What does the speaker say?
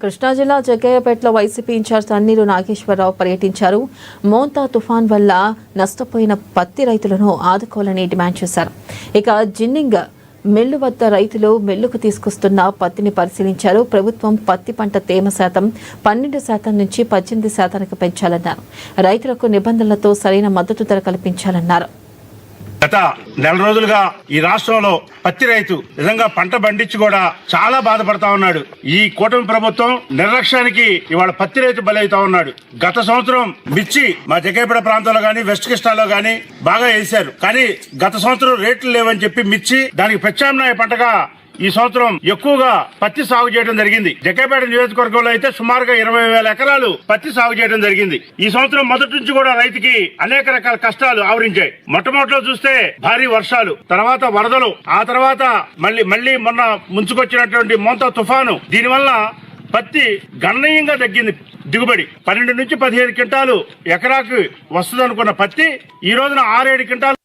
కృష్ణా జిల్లా జగ్గయ్యపేటలో YCP incharge Thanneeru Nageswararao పర్యటించారు. మోంతా తుఫాన్ వల్ల నష్టపోయిన పత్తి రైతులను ఆదుకోవాలని డిమాండ్ చేశారు. ఇక జిన్నింగ్ మిల్లు వద్ద రైతులు మిల్లుకు తీసుకొస్తున్న పత్తిని పరిశీలించారు. ప్రభుత్వం పత్తి పంట తేమ శాతం 12% నుంచి 18% పెంచాలన్నారు. రైతులకు నిబంధనలతో సరైన మద్దతు ధర కల్పించాలన్నారు. గత నెల రోజులుగా ఈ రాష్ట్రంలో పత్తి రైతు నిజంగా పంట పండించి కూడా చాలా బాధపడతా ఉన్నాడు. ఈ కూటమి ప్రభుత్వం నిర్లక్ష్యానికి ఇవాళ పత్తి రైతు బలవుతా ఉన్నాడు. గత సంవత్సరం మిర్చి మా జగ్గయ్యపేట ప్రాంతంలో గానీ వెస్ట్ కృష్ణాలో గానీ బాగా వేశారు. కానీ గత సంవత్సరం రేట్లు లేవని చెప్పి మిర్చి దానికి ప్రత్యామ్నాయ పంటగా ఈ సంవత్సరం ఎక్కువగా పత్తి సాగు చేయడం జరిగింది. జగ్గయ్యపేట నియోజకవర్గంలో అయితే సుమారుగా 20,000 ఎకరాలు పత్తి సాగు చేయడం జరిగింది. ఈ సంవత్సరం మొదటి నుంచి కూడా రైతుకి అనేక రకాల కష్టాలు ఆవరించాయి. మొట్టమొదటిలో చూస్తే భారీ వర్షాలు, తర్వాత వరదలు, ఆ తర్వాత మళ్ళీ మొన్న ముంచుకొచ్చినటువంటి మోంతా తుఫాను. దీనివల్ల పత్తి గణనీయంగా తగ్గింది. దిగుబడి 12 నుంచి 15 క్వింటాలు ఎకరాకు వస్తుందనుకున్న పత్తి ఈ రోజున 6-7 క్వింటాలు